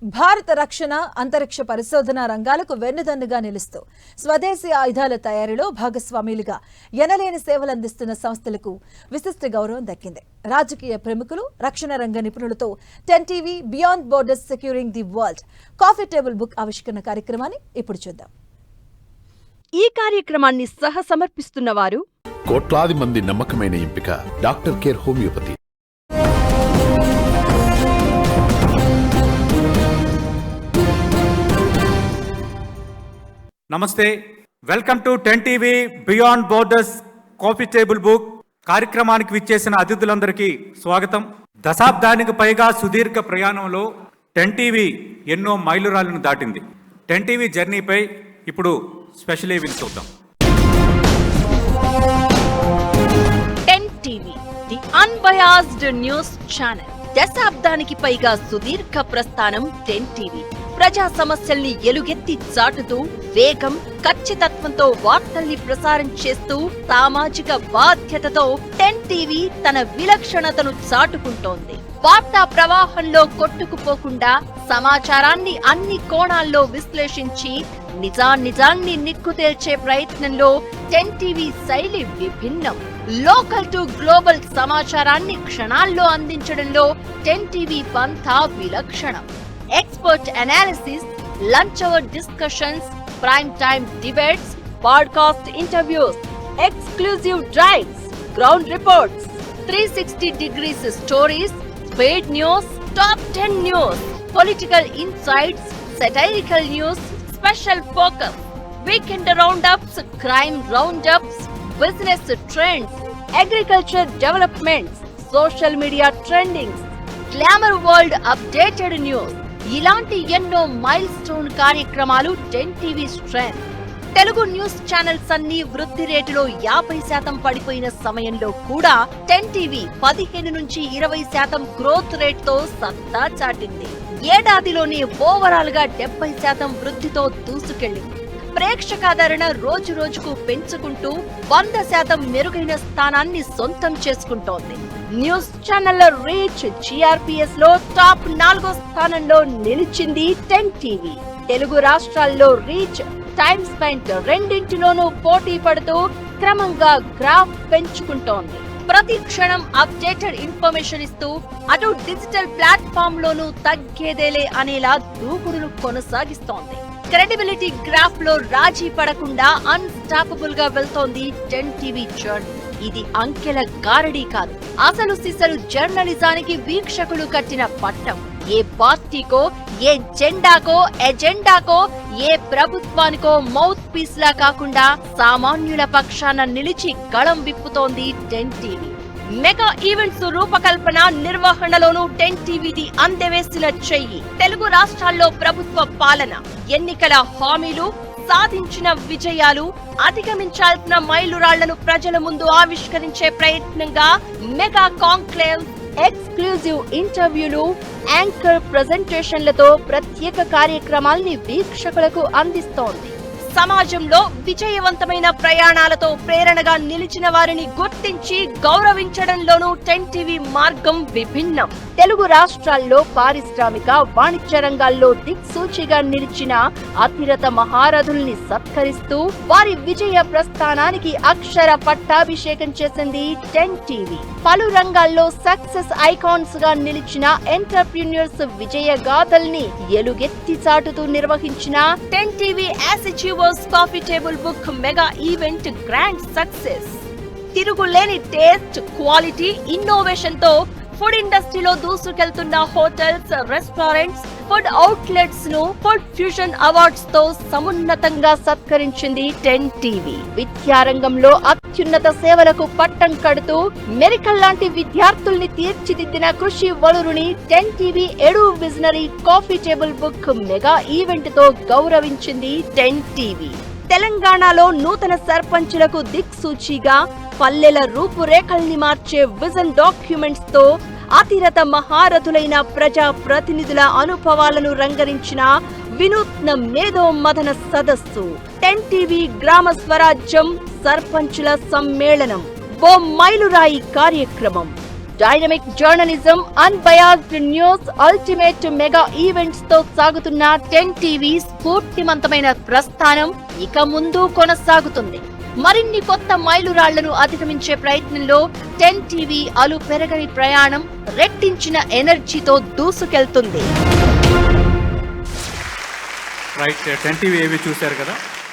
భారత రక్షణ అంతరిక్ష పరిశోధన రంగాలకు వెన్నుదన్నుగా నిలుస్తూ స్వదేశీ ఆయుధాల తయారీలో భాగస్వాములుగా ఎనలేని సేవలందిస్తున్న సంస్థలకు విశిష్ట గౌరవం దక్కింది. రాజకీయ ప్రముఖులు, రక్షణ రంగ నిపుణులతో 10 TV beyond borders securing the world coffee table book ఆవిష్కరణ కార్యక్రమాన్ని ఇప్పుడు చూద్దాం. ఈ కార్యక్రమాన్ని సమర్పిస్తున్న వారు కోట్లాది మంది నమ్మకమైన ఎంపిక డాక్టర్ కేర్ హోమియోపతి. నమస్తే, welcome to 10 TV beyond borders coffee table book కార్యక్రమానికి విచ్చేసిన అతిథులందరికీ స్వాగతం. దశాబ్దానికి పైగా సుదీర్ఘ ప్రయాణంలో 10 టీవీ ఎన్నో మైలురాళ్లను దాటింది. 10 టీవీ జర్నీపై ఇప్పుడు స్పెషల్ ఈవెంట్ చూద్దాం. 10 TV the unbiased news channel. దశాబ్దానికి పైగా సుదీర్ఘ ప్రస్థానం 10 టీవీ. ప్రజా సమస్యల్ని ఎలుగెత్తి చాటుతూ వేగం, ఖచ్చితత్వంతో వార్తల్ని ప్రసారం చేస్తూ సామాజిక బాధ్యతతో 10 టీవీ తన విలక్షణతను చాటుకుంటోంది. వార్తా ప్రవాహంలో కొట్టుకుపోకుండా సమాచారాన్ని అన్ని కోణాల్లో విశ్లేషించి నిజాన్ని నిక్కు తేల్చే ప్రయత్నంలో 10 టీవీ శైలి విభిన్నం. లోకల్ టు గ్లోబల్ సమాచారాన్ని క్షణాల్లో అందించడంలో 10 టీవీ పంథా విలక్షణం. Expert analysis, lunch hour discussions, prime time debates, podcast interviews, exclusive drives, ground reports, 360 degrees stories, speed news, top 10 news, political insights, satirical news, special focus, weekend roundups, crime roundups, business trends, agriculture developments, social media trendings, glamour world updated news, ఇలాంటి ఎన్నో milestone కార్యక్రమాలు 10 TV strength. Telugu news channels అన్ని వృద్ధి రేటులో 50% పడిపోయిన సమయంలో కూడా 10 TV 15 నుంచి 20% గ్రోత్ రేట్ తో సత్తా చాటింది. ఏడాదిలోనే ఓవరాల్ గా 70% వృద్ధితో దూసుకెళ్లింది. ప్రేక్షకాదరణ రోజు రోజుకు పెంచుకుంటూ 100% మెరుగైన స్థానాన్ని సొంతం చేసుకుంటోంది. న్యూస్ ఛానళ్ల రీచ్ GRPS లో టాప్ 4వ స్థానంలో నిలిచింది 10 టీవీ. తెలుగు రాష్ట్రాల్లో రీచ్, టైమ్ స్పెంట్ రెండింటిలోనూ పోటీ పడుతూ క్రమంగా గ్రాఫ్ పెంచుకుంటోంది. ప్రతి క్షణం అప్డేటెడ్ ఇన్ఫర్మేషన్ ఇస్తూ అటు డిజిటల్ ప్లాట్ఫామ్ లోనూ తగ్గేదేలే అనేలా దూకుడును కొనసాగిస్తోంది. క్రెడిబిలిటీ గ్రాఫ్ లో రాజీ పడకుండా అన్స్టాపబుల్ గా వెళ్తోంది 10 టీవీ జర్నీ. ఇది అంకెల గారడీ కాదు, అసలు సిసలు జర్నలిజానికి వీక్షకులు కట్టిన పట్టం. ఏ పార్టీకో, ఏ జెండాకో, ఎజెండాకో, ఏ ప్రభుత్వానికో మౌత్ పీస్ లా కాకుండా సామాన్యుల పక్షాన నిలిచి గళం విప్పుతోంది 10 టీవీ. మెగా ఈవెంట్స్ రూపకల్పన, నిర్వహణలోనూ 10 టీవీది అందవేసిన చెయ్యి. తెలుగు రాష్ట్రాల్లో ప్రభుత్వ పాలన, ఎన్నికల హామీలు, సాధించిన విజయాలు, అధిగమించాల్సిన మైలురాళ్లను ప్రజల ముందు ఆవిష్కరించే ప్రయత్నంగా మెగా కాంక్లేవ్, ఎక్స్క్లూజివ్ ఇంటర్వ్యూలు, యాంకర్ ప్రెజెంటేషన్లతో ప్రత్యేక కార్యక్రమాల్ని వీక్షకులకు అందిస్తోంది. సమాజంలో విజయవంతమైన ప్రయాణాలతో ప్రేరణగా నిలిచిన వారిని గుర్తించి గౌరవించడంలోనూ 10 టీవీ మార్గం విభిన్నం. తెలుగు రాష్ట్రాల్లో పారిశ్రామిక, వాణిజ్య రంగాల్లో దిక్సూచిగా నిలిచిన అతిరథ మహారథుల్ని సత్కరిస్తూ వారి విజయ ప్రస్థానానికి అక్షర పట్టాభిషేకం చేసింది 10 టీవీ. పలు రంగాల్లో సక్సెస్ ఐకాన్స్ గా నిలిచిన ఎంటర్‌ప్రెన్యూర్స్ విజయ గాథల్ని ఎలుగెత్తి చాటుతూ నిర్వహించిన 10 TV achievers coffee table book mega event grand success. తిరుగులేని టేస్ట్, క్వాలిటీ, ఇన్నోవేషన్ తో ఫుడ్ ఇండస్ట్రీలో దూసుకెళ్తున్న హోటల్స్, రెస్టారెంట్స్, ఫుడ్ అవుట్లెట్స్ ను ఫుడ్ ఫ్యూజన్ అవార్డ్స్ తో సమున్నతంగా సత్కరించింది 10 టీవీ. విద్యారంగంలో అత్యున్నత సేవలకు పట్టం కడుతూ మెరికల్ లాంటి విద్యార్థుల్ని తీర్చిదిద్దిన కృషి వలురుని 10 టీవీ ఎడు visionary coffee table book mega event తో గౌరవించింది 10 టీవీ. తెలంగాణలో నూతన సర్పంచులకు దిక్సూచిగా పల్లెల రూపురేఖల్ని మార్చే విజన్ డాక్యుమెంట్స్ తో అతిరథ మహారథులైన ప్రజా ప్రతినిధుల అనుభవాలను రంగరించిన వినూత్న మేధో మదన సదస్సు 10 టీవీ గ్రామ స్వరాజ్యం సర్పంచుల సమ్మేళనం ఓ మైలురాయి కార్యక్రమం. Dynamic journalism, unbiased news, ultimate mega events తో సాగుతున్న 10 టీవీ స్ఫూర్తిమంతమైన ప్రస్థానం ఇక ముందు కొనసాగుతుంది. మరిన్ని కొత్త మైలురాళ్లను అధిగమించే ప్రయత్నంలో 10 టీవీ అలు పెరగని ప్రయాణం రెట్టించిన ఎనర్జీతో దూసుకెళ్తుంది. రైట్, 10 టీవీ ఏవి చూశారు కదా.